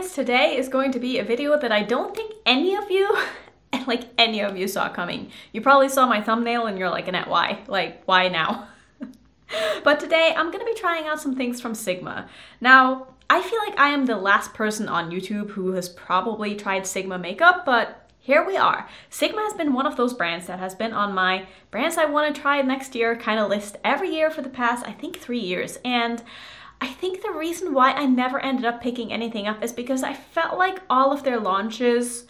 guys, today is going to be a video that I don't think any of you saw coming. You probably saw my thumbnail and you're like, Annette, why? Like, why now? But today I'm gonna be trying out some things from Sigma. Now, I feel like I am the last person on YouTube who has probably tried Sigma makeup, but here we are. Sigma has been one of those brands that has been on my brands I want to try next year kind of list every year for the past, I think, 3 years. And I think the reason why I never ended up picking anything up is because I felt like all of their launches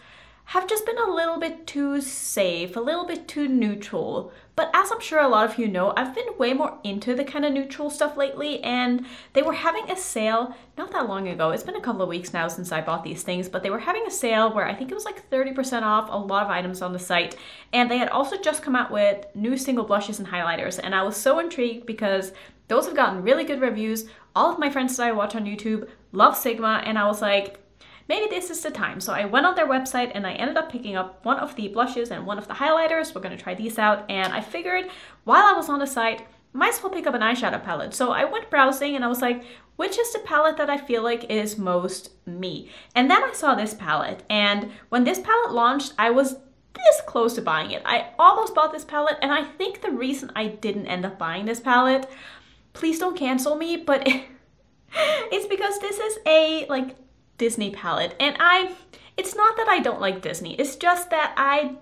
have just been a little bit too safe, a little bit too neutral. But as I'm sure a lot of you know, I've been way more into the kind of neutral stuff lately, and they were having a sale not that long ago. It's been a couple of weeks now since I bought these things, but they were having a sale where I think it was like 30% off a lot of items on the site. And they had also just come out with new single blushes and highlighters, and I was so intrigued because those have gotten really good reviews. All of my friends that I watch on YouTube love Sigma, and I was like, maybe this is the time. So I went on their website and I ended up picking up one of the blushes and one of the highlighters. We're gonna try these out, and I figured while I was on the site, might as well pick up an eyeshadow palette. So I went browsing and I was like, which is the palette that I feel like is most me? And then I saw this palette, and when this palette launched, I was this close to buying it. I almost bought this palette, and I think the reason I didn't end up buying this palette, please don't cancel me, but it's because this is a Disney palette, and it's not that I don't like Disney, it's just that I'm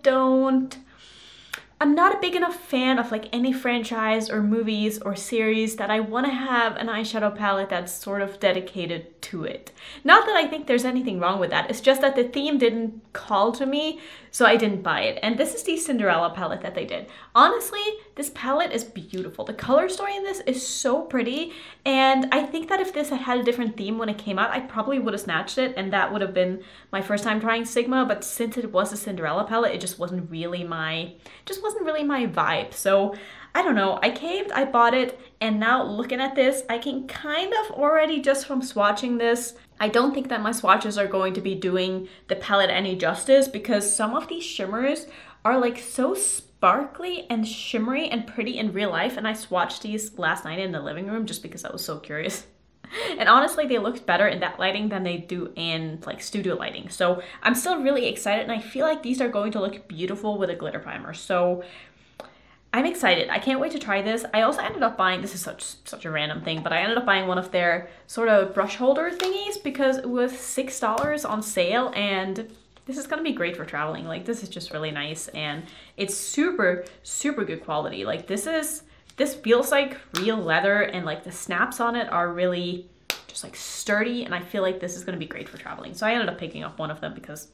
not a big enough fan of like any franchise or movies or series that I want to have an eyeshadow palette that's sort of dedicated to it. Not that I think there's anything wrong with that, it's just that the theme didn't call to me, so I didn't buy it. And this is the Cinderella palette that they did. Honestly, this palette is beautiful. The color story in this is so pretty, and I think that if this had had a different theme when it came out, I probably would have snatched it, and that would have been my first time trying Sigma. But since it was a Cinderella palette, it just wasn't really my vibe. So I don't know, I caved, I bought it, and now looking at this, I can kind of already, just from swatching this, I don't think that my swatches are going to be doing the palette any justice, because some of these shimmers are like so sparkly and shimmery and pretty in real life, and I swatched these last night in the living room just because I was so curious. And honestly, they looked better in that lighting than they do in like studio lighting. So I'm still really excited, and I feel like these are going to look beautiful with a glitter primer. So I'm excited. I can't wait to try this. I also ended up buying, this is such a random thing, but I ended up buying one of their sort of brush holder thingies because it was $6 on sale, and this is gonna be great for traveling. Like, this is just really nice, and it's super, super good quality. Like, this feels like real leather, and like the snaps on it are really just like sturdy, and I feel like this is gonna be great for traveling. So I ended up picking up one of them because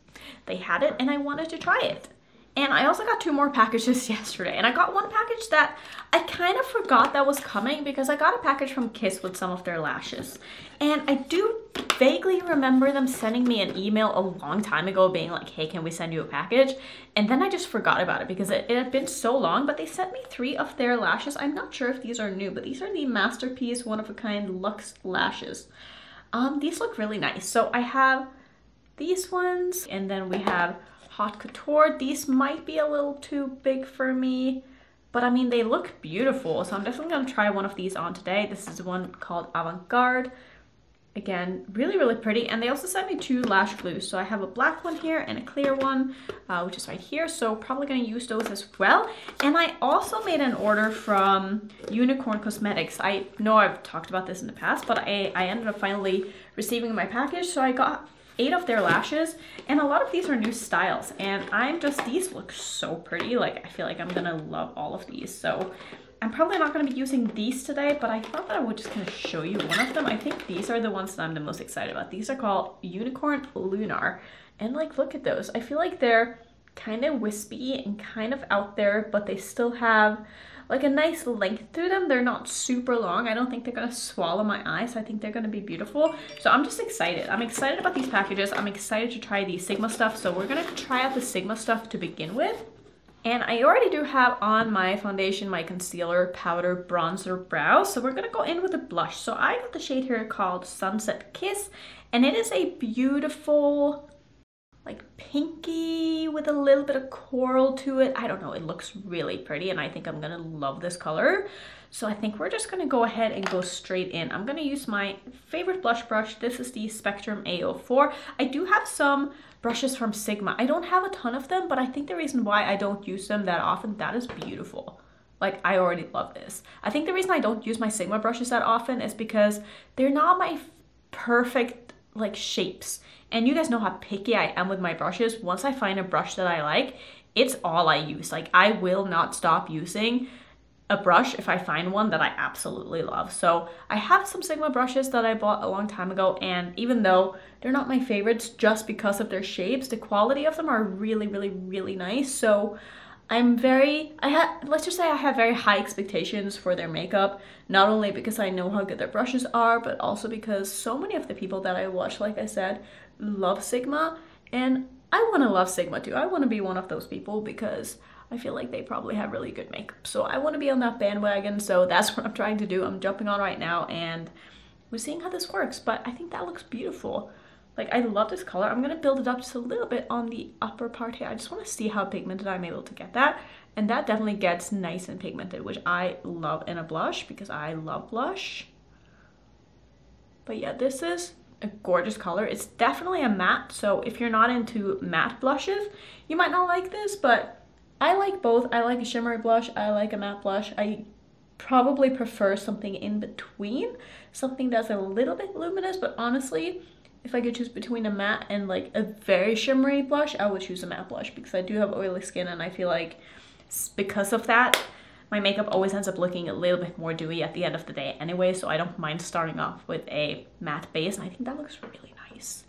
they had it and I wanted to try it. And I also got 2 more packages yesterday, and I got one package that I kind of forgot that was coming because I got a package from Kiss with some of their lashes. And I do vaguely remember them sending me an email a long time ago being like, hey, can we send you a package? And then I just forgot about it because it had been so long, but they sent me 3 of their lashes. I'm not sure if these are new, but these are the Masterpiece one-of-a-kind Luxe Lashes. These look really nice. So I have these ones, and then we have Haute Couture. These might be a little too big for me, but I mean, they look beautiful. So I'm definitely gonna try one of these on today. This is one called Avant Garde. Again, really, really pretty. And they also sent me 2 lash glues. So I have a black one here and a clear one, which is right here. So probably gonna use those as well. And I also made an order from Unicorn Cosmetics. I know I've talked about this in the past, but I ended up finally receiving my package. So I got 8 of their lashes, and a lot of these are new styles, and these look so pretty. Like, I feel like I'm gonna love all of these. So I'm probably not gonna be using these today, but I thought that I would just kind of show you one of them. I think these are the ones that I'm the most excited about. These are called Unicorn Lunar, and like, look at those. I feel like they're kind of wispy and kind of out there, but they still have like a nice length to them. They're not super long. I don't think they're gonna swallow my eyes. I think they're gonna be beautiful. So I'm just excited. I'm excited about these packages. I'm excited to try the Sigma stuff. So we're gonna try out the Sigma stuff to begin with. And I already do have on my foundation, my concealer, powder, bronzer, brow. So we're gonna go in with a blush. So I got the shade here called Sunset Kiss, and it is a beautiful like pink pinky with a little bit of coral to it. I don't know, it looks really pretty and I think I'm gonna love this color. So I think we're just gonna go ahead and go straight in. I'm gonna use my favorite blush brush. This is the Spectrum A04. I do have some brushes from Sigma. I don't have a ton of them, but I think the reason why I don't use them that often, that is beautiful. Like, I already love this. I think the reason I don't use my Sigma brushes that often is because they're not my perfect like shapes. And you guys know how picky I am with my brushes. Once I find a brush that I like, it's all I use. Like, I will not stop using a brush if I find one that I absolutely love. So I have some Sigma brushes that I bought a long time ago, and even though they're not my favorites just because of their shapes, the quality of them are really, really, really nice. So let's just say I have very high expectations for their makeup, not only because I know how good their brushes are, but also because so many of the people that I watch, like I said, love Sigma, and I want to love Sigma too. I want to be one of those people because I feel like they probably have really good makeup. So I want to be on that bandwagon, so that's what I'm trying to do. I'm jumping on right now and we're seeing how this works, but I think that looks beautiful. Like, I love this color. I'm going to build it up just a little bit on the upper part here. I just want to see how pigmented I'm able to get that. And that definitely gets nice and pigmented, which I love in a blush because I love blush. But yeah, this is a gorgeous color. It's definitely a matte, so if you're not into matte blushes, you might not like this, but I like both. I like a shimmery blush. I like a matte blush. I probably prefer something in between, something that's a little bit luminous, but honestly, if I could choose between a matte and like a very shimmery blush, I would choose a matte blush because I do have oily skin, and I feel like because of that, my makeup always ends up looking a little bit more dewy at the end of the day anyway, so I don't mind starting off with a matte base, and I think that looks really nice.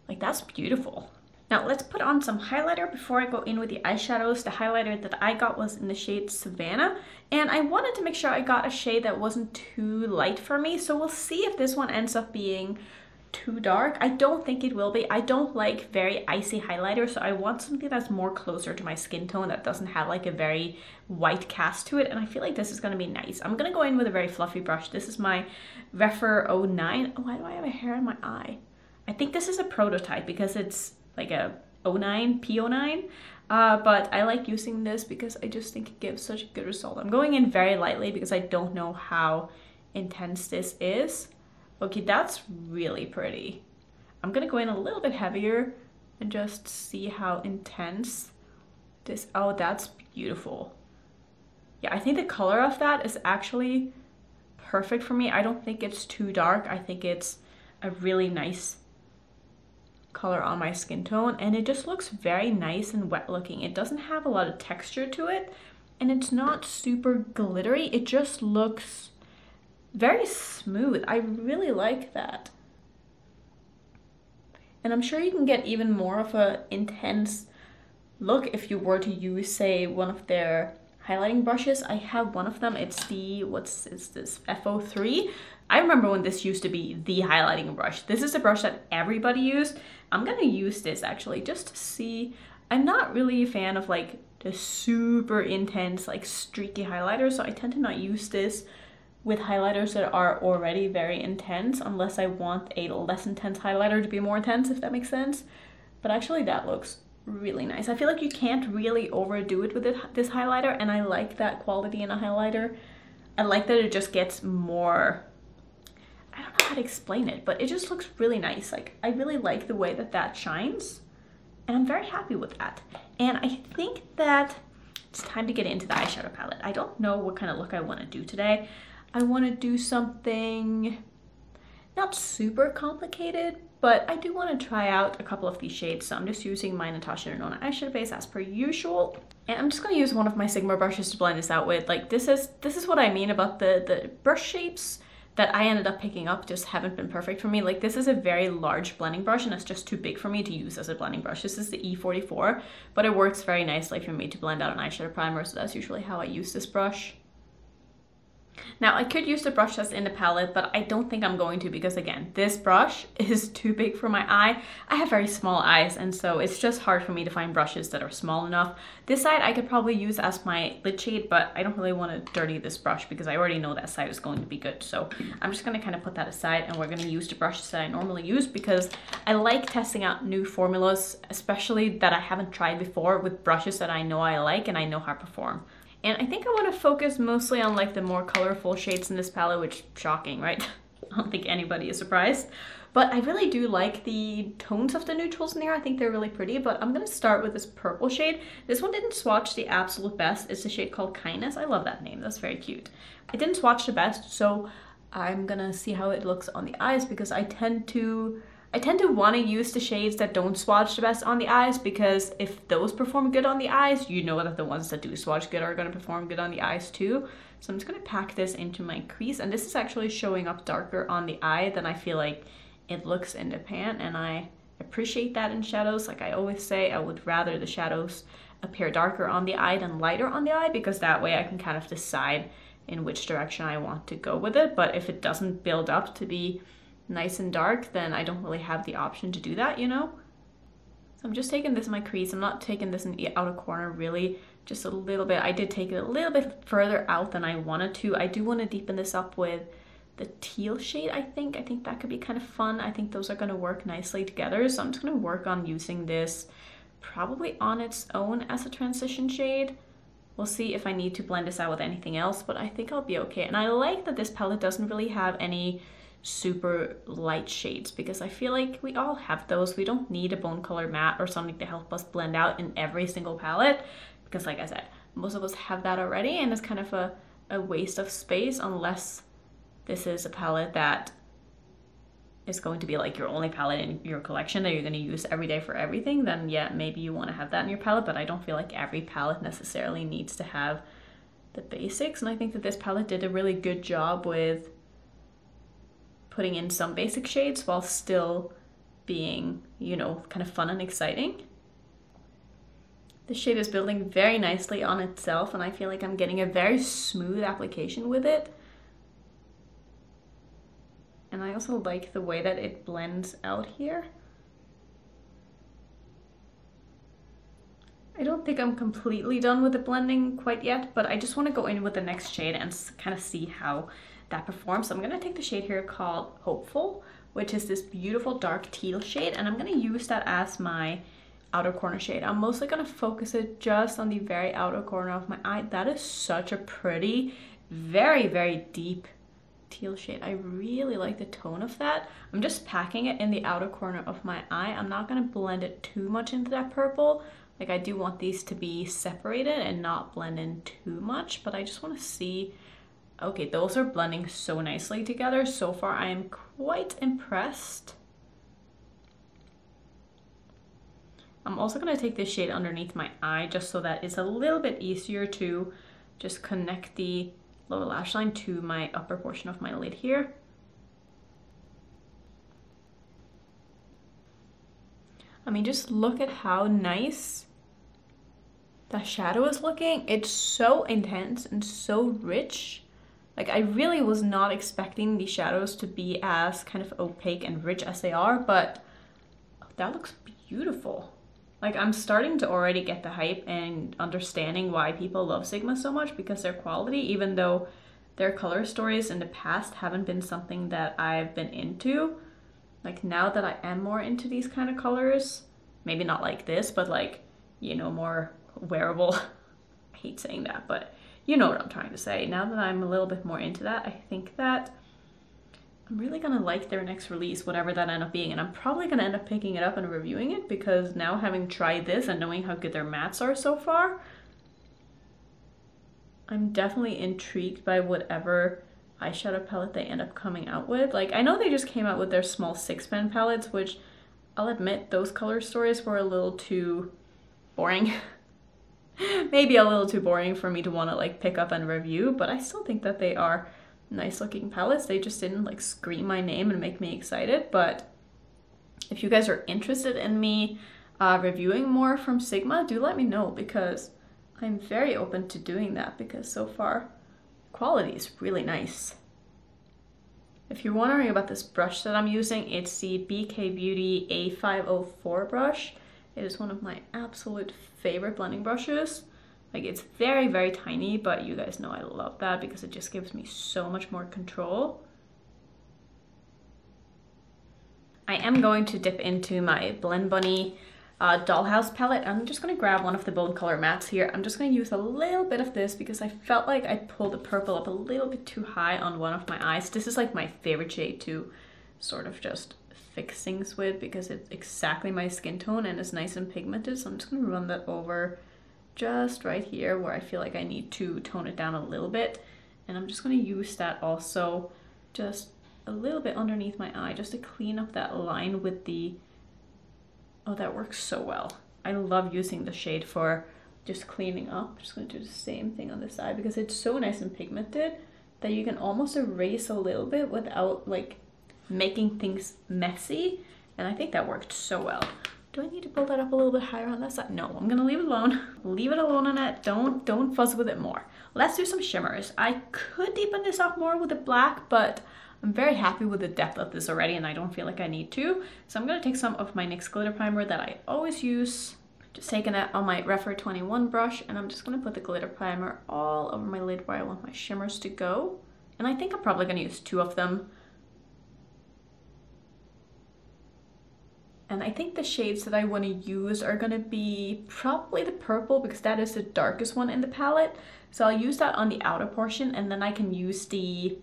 Like, that's beautiful. Now let's put on some highlighter before I go in with the eyeshadows. The highlighter that I got was in the shade Savannah, and I wanted to make sure I got a shade that wasn't too light for me, so we'll see if this one ends up being too dark. I don't think it will be. I don't like very icy highlighter, so I want something that's more closer to my skin tone that doesn't have like a very white cast to it, and I feel like this is going to be nice. I'm going to go in with a very fluffy brush. This is my Rephr 09. Why do I have a hair in my eye? I think this is a prototype because it's like a 09, P09, but I like using this because I just think it gives such a good result. I'm going in very lightly because I don't know how intense this is. Okay, that's really pretty. I'm gonna go in a little bit heavier and just see how intense this, oh, that's beautiful. Yeah, I think the color of that is actually perfect for me. I don't think it's too dark. I think it's a really nice color on my skin tone, and it just looks very nice and wet looking. It doesn't have a lot of texture to it, and it's not super glittery. It just looks very smooth. I really like that. And I'm sure you can get even more of an intense look if you were to use, say, one of their highlighting brushes. I have one of them. It's the, is this F03? I remember when this used to be the highlighting brush. This is a brush that everybody used. I'm gonna use this actually just to see. I'm not really a fan of like the super intense, like streaky highlighter, so I tend to not use this with highlighters that are already very intense, unless I want a less intense highlighter to be more intense, if that makes sense. But actually that looks really nice. I feel like you can't really overdo it with this highlighter, and I like that quality in a highlighter. I like that it just gets more, I don't know how to explain it, but it just looks really nice. Like, I really like the way that that shines, and I'm very happy with that. And I think that it's time to get into the eyeshadow palette. I don't know what kind of look I want to do today. I want to do something not super complicated, but I do want to try out a couple of these shades. So I'm just using my Natasha Denona eyeshadow base as per usual. And I'm just going to use one of my Sigma brushes to blend this out with. Like, this is what I mean about the brush shapes that I ended up picking up just haven't been perfect for me. Like, this is a very large blending brush and it's just too big for me to use as a blending brush. This is the E44, but it works very nicely for me to blend out an eyeshadow primer. So that's usually how I use this brush. Now I could use the brush that's in the palette, but I don't think I'm going to because again, this brush is too big for my eye. I have very small eyes and so it's just hard for me to find brushes that are small enough. This side I could probably use as my lid shade, but I don't really want to dirty this brush because I already know that side is going to be good. So I'm just going to kind of put that aside and we're going to use the brushes that I normally use because I like testing out new formulas, especially that I haven't tried before with brushes that I know I like and I know how to perform. And I think I want to focus mostly on like the more colorful shades in this palette, which shocking, right? I don't think anybody is surprised. But I really do like the tones of the neutrals in here. I think they're really pretty, but I'm gonna start with this purple shade. This one didn't swatch the absolute best. It's a shade called Kindness. I love that name, that's very cute. I didn't swatch the best, so I'm gonna see how it looks on the eyes because I tend to want to use the shades that don't swatch the best on the eyes because if those perform good on the eyes, you know that the ones that do swatch good are going to perform good on the eyes too. So I'm just going to pack this into my crease, and this is actually showing up darker on the eye than I feel like it looks in the pan, and I appreciate that in shadows. Like I always say, I would rather the shadows appear darker on the eye than lighter on the eye because that way I can kind of decide in which direction I want to go with it. But if it doesn't build up to be nice and dark, then I don't really have the option to do that, you know? So I'm just taking this in my crease. I'm not taking this in the outer corner really, just a little bit. I did take it a little bit further out than I wanted to. I do want to deepen this up with the teal shade, I think. I think that could be kind of fun. I think those are going to work nicely together. So I'm just going to work on using this probably on its own as a transition shade. We'll see if I need to blend this out with anything else, but I think I'll be okay. And I like that this palette doesn't really have any super light shades because I feel like we all have those. We don't need a bone color matte or something to help us blend out in every single palette because like I said, most of us have that already and it's kind of a waste of space unless this is a palette that is going to be like your only palette in your collection that you're going to use every day for everything. Then yeah, maybe you want to have that in your palette, but I don't feel like every palette necessarily needs to have the basics. And I think that this palette did a really good job with putting in some basic shades while still being, you know, kind of fun and exciting. The shade is building very nicely on itself and I feel like I'm getting a very smooth application with it. And I also like the way that it blends out here. I don't think I'm completely done with the blending quite yet, but I just want to go in with the next shade and kind of see how that performs. So I'm going to take the shade here called Hopeful, which is this beautiful dark teal shade, and I'm going to use that as my outer corner shade. I'm mostly going to focus it just on the very outer corner of my eye. That is such a pretty, very, very deep teal shade. I really like the tone of that. I'm just packing it in the outer corner of my eye. I'm not going to blend it too much into that purple. Like I do want these to be separated and not blend in too much, but I just want to see. Okay, those are blending so nicely together. So far, I am quite impressed. I'm also going to take this shade underneath my eye just so that it's a little bit easier to just connect the lower lash line to my upper portion of my lid here. I mean, just look at how nice the shadow is looking. It's so intense and so rich. Like I really was not expecting the shadows to be as kind of opaque and rich as they are, but that looks beautiful. Like I'm starting to already get the hype and understanding why people love Sigma so much because their quality, even though their color stories in the past haven't been something that I've been into. Like now that I am more into these kind of colors, maybe not like this, but like, you know, more wearable. I hate saying that, but you know what I'm trying to say. Now that I'm a little bit more into that, I think that I'm really gonna like their next release, whatever that end up being, and I'm probably gonna end up picking it up and reviewing it because now having tried this and knowing how good their mattes are so far, I'm definitely intrigued by whatever eyeshadow palette they end up coming out with. Like I know they just came out with their small 6-pan palettes, which I'll admit those color stories were a little too boring. Maybe a little too boring for me to want to like pick up and review, but I still think that they are nice looking palettes. They just didn't like scream my name and make me excited. But if you guys are interested in me reviewing more from Sigma, do let me know because I'm very open to doing that because so far quality is really nice. If you're wondering about this brush that I'm using, it's the BK Beauty A504 brush. It is one of my absolute favorite blending brushes. Like, it's very, very tiny, but you guys know I love that because it just gives me so much more control. I am going to dip into my Blend Bunny Dollhouse palette. I'm just going to grab one of the bold color mattes here. I'm just going to use a little bit of this because I felt like I pulled the purple up a little bit too high on one of my eyes. This is like my favorite shade to sort of just fix things with because it's exactly my skin tone and it's nice and pigmented. So I'm just going to run that over just right here where I feel like I need to tone it down a little bit. And I'm just going to use that also just a little bit underneath my eye just to clean up that line with the... Oh, that works so well. I love using the shade for just cleaning up. I'm just going to do the same thing on this side because it's so nice and pigmented that you can almost erase a little bit without like making things messy. And I think that worked so well. Do I need to build that up a little bit higher on that side? No, I'm gonna leave it alone. Leave it alone, Annette. Don't fuss with it more. Let's do some shimmers. I could deepen this up more with the black, but I'm very happy with the depth of this already and I don't feel like I need to. So I'm gonna take some of my NYX glitter primer that I always use. Just taking it on my Rephr 21 brush and I'm just gonna put the glitter primer all over my lid where I want my shimmers to go. And I think I'm probably gonna use 2 of them. And I think the shades that I want to use are going to be probably the purple because that is the darkest one in the palette. So I'll use that on the outer portion and then I can use the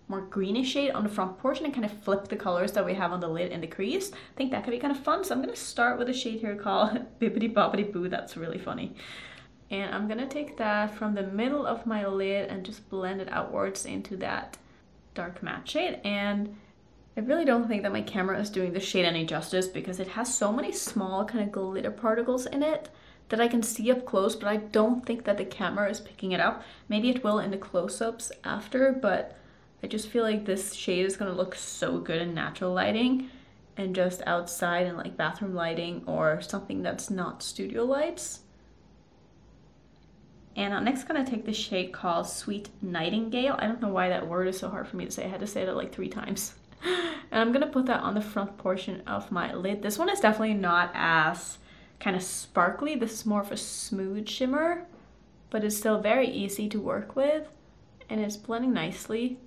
more greenish shade on the front portion and kind of flip the colors that we have on the lid in the crease. I think that could be kind of fun. So I'm going to start with a shade here called Bibbidi Bobbidi Boo. That's really funny. And I'm going to take that from the middle of my lid and just blend it outwards into that dark matte shade. And I really don't think that my camera is doing the shade any justice because it has so many small kind of glitter particles in it that I can see up close, but I don't think that the camera is picking it up. Maybe it will in the close-ups after, but I just feel like this shade is going to look so good in natural lighting and just outside in like bathroom lighting or something that's not studio lights. And I'm next going to take the shade called Sweet Nightingale. I don't know why that word is so hard for me to say. I had to say that like 3 times. And I'm gonna put that on the front portion of my lid. This one is definitely not as kind of sparkly. This is more of a smooth shimmer, but it's still very easy to work with and it's blending nicely.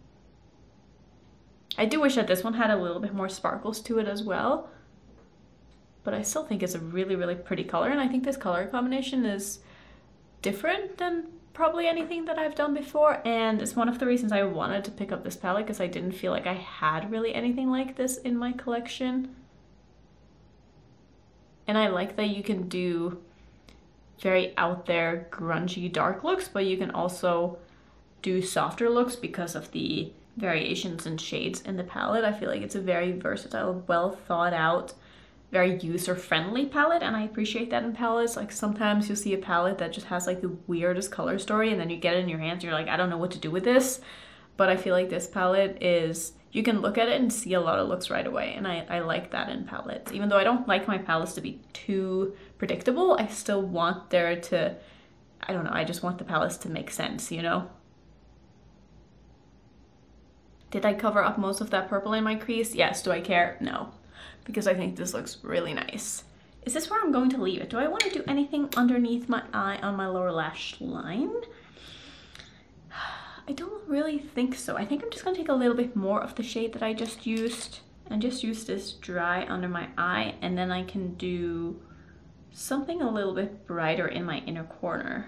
I do wish that this one had a little bit more sparkles to it as well, but I still think it's a really, really pretty color. And I think this color combination is different than probably anything that I've done before, and it's one of the reasons I wanted to pick up this palette because I didn't feel like I had really anything like this in my collection. And I like that you can do very out there grungy dark looks, but you can also do softer looks because of the variations in shades in the palette. I feel like it's a very versatile, well thought out, very user-friendly palette, and I appreciate that in palettes. Like sometimes you'll see a palette that just has like the weirdest color story and then you get it in your hands and you're like, I don't know what to do with this. But I feel like this palette is, you can look at it and see a lot of looks right away, and I like that in palettes. Even though I don't like my palettes to be too predictable, I still want there to, I don't know, I just want the palettes to make sense, you know? Did I cover up most of that purple in my crease? Yes. Do I care? No. Because I think this looks really nice. Is this where I'm going to leave it? Do I want to do anything underneath my eye on my lower lash line? I don't really think so. I think I'm just going to take a little bit more of the shade that I just used and just use this dry under my eye, and then I can do something a little bit brighter in my inner corner.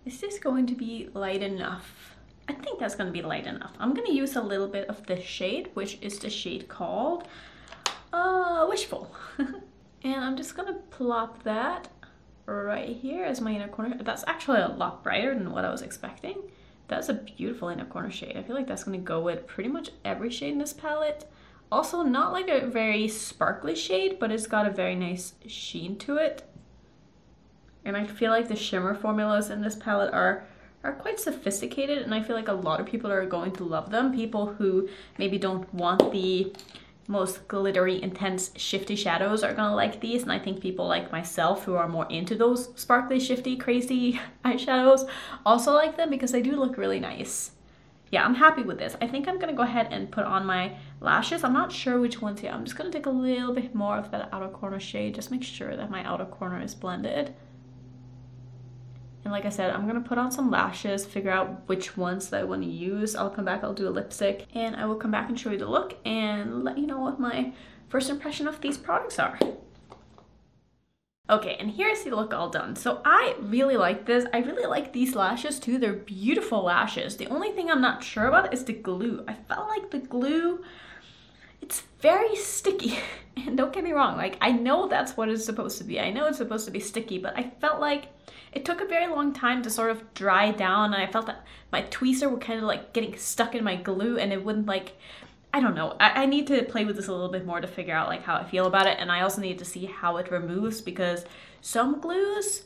Is this going to be light enough? I think that's going to be light enough. I'm going to use a little bit of this shade, which is the shade called Wishful. And I'm just going to plop that right here as my inner corner. That's actually a lot brighter than what I was expecting. That's a beautiful inner corner shade. I feel like that's going to go with pretty much every shade in this palette. Also, not like a very sparkly shade, but it's got a very nice sheen to it. And I feel like the shimmer formulas in this palette are quite sophisticated, and I feel like a lot of people are going to love them. People who maybe don't want the most glittery, intense, shifty shadows are gonna like these, and I think people like myself who are more into those sparkly, shifty, crazy eyeshadows also like them because they do look really nice. Yeah, I'm happy with this. I think I'm gonna go ahead and put on my lashes. I'm not sure which ones yet. I'm just gonna take a little bit more of that outer corner shade, just make sure that my outer corner is blended. And like I said, I'm gonna put on some lashes, figure out which ones that I want to use. I'll come back, I'll do a lipstick, and I will come back and show you the look and let you know what my first impression of these products are. Okay, and here's the look all done. So I really like this. I really like these lashes too. They're beautiful lashes. The only thing I'm not sure about is the glue. I felt like the glue, it's very sticky. And don't get me wrong, like I know that's what it's supposed to be. I know it's supposed to be sticky, but I felt like it took a very long time to sort of dry down, and I felt that my tweezer were kind of like getting stuck in my glue, and it wouldn't like, I don't know. I need to play with this a little bit more to figure out like how I feel about it, and I also need to see how it removes because some glues,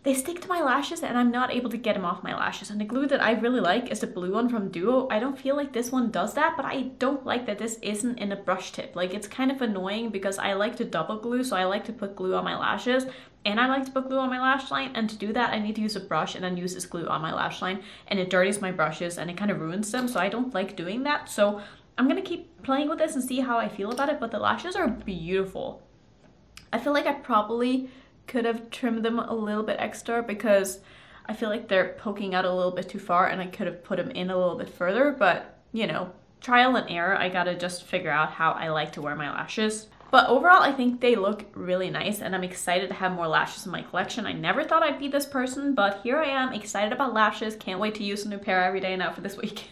they stick to my lashes and I'm not able to get them off my lashes. And the glue that I really like is the blue one from Duo. I don't feel like this one does that, but I don't like that this isn't in a brush tip. Like it's kind of annoying because I like to double glue, so I like to put glue on my lashes and I like to put glue on my lash line, and to do that I need to use a brush and then use this glue on my lash line, and it dirties my brushes and it kind of ruins them, so I don't like doing that. So I'm gonna keep playing with this and see how I feel about it, but the lashes are beautiful. I feel like I probably could have trimmed them a little bit extra because I feel like they're poking out a little bit too far and I could have put them in a little bit further, but you know, trial and error. I gotta just figure out how I like to wear my lashes. But overall, I think they look really nice and I'm excited to have more lashes in my collection. I never thought I'd be this person, but here I am, excited about lashes. Can't wait to use a new pair every day now for this week.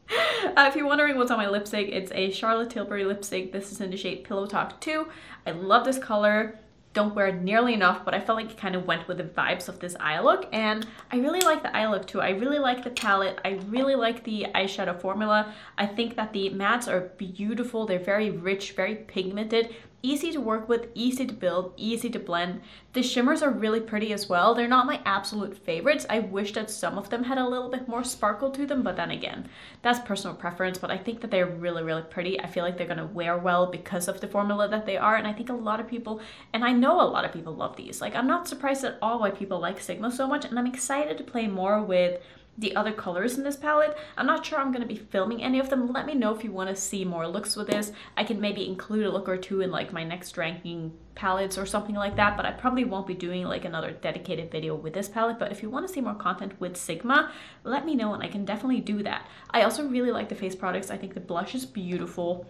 If you're wondering what's on my lipstick, it's a Charlotte Tilbury lipstick. This is in the shade Pillow Talk 2. I love this color. Don't wear it nearly enough, but I felt like it kind of went with the vibes of this eye look, and I really like the eye look too. I really like the palette. I really like the eyeshadow formula. I think that the mattes are beautiful. They're very rich, very pigmented, easy to work with, easy to build, easy to blend. The shimmers are really pretty as well. They're not my absolute favorites. I wish that some of them had a little bit more sparkle to them, but then again, that's personal preference, but I think that they're really, really pretty. I feel like they're gonna wear well because of the formula that they are, and I think a lot of people, and I know a lot of people love these. Like, I'm not surprised at all why people like Sigma so much, and I'm excited to play more with the other colors in this palette. I'm not sure I'm going to be filming any of them. Let me know if you want to see more looks with this. I can maybe include a look or two in like my next ranking palettes or something like that, but I probably won't be doing like another dedicated video with this palette. But if you want to see more content with Sigma, let me know and I can definitely do that. I also really like the face products. I think the blush is beautiful.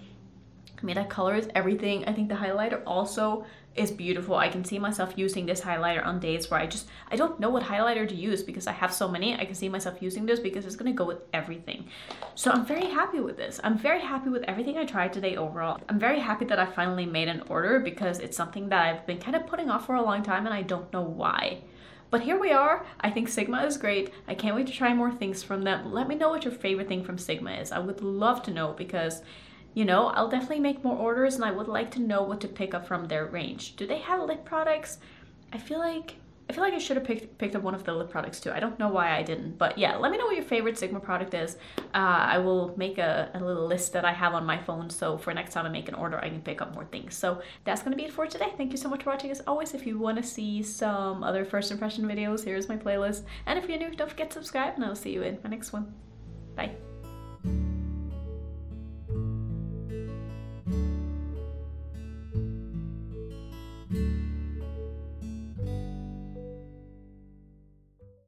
I mean, that color is everything. I think the highlighter also is beautiful. I can see myself using this highlighter on days where I don't know what highlighter to use because I have so many. I can see myself using this because it's gonna go with everything. So I'm very happy with this. I'm very happy with everything I tried today overall. I'm very happy that I finally made an order because it's something that I've been kind of putting off for a long time and I don't know why. But here we are. I think Sigma is great. I can't wait to try more things from them. Let me know what your favorite thing from Sigma is. I would love to know because, you know, I'll definitely make more orders and I would like to know what to pick up from their range. Do they have lip products? I feel like I should have picked up one of the lip products too. I don't know why I didn't, but yeah, let me know what your favorite Sigma product is. I will make a little list that I have on my phone, so for next time I make an order, I can pick up more things. So that's gonna be it for today. Thank you so much for watching. As always, if you want to see some other first impression videos, here's my playlist. And if you're new, don't forget to subscribe, and I'll see you in my next one. Bye.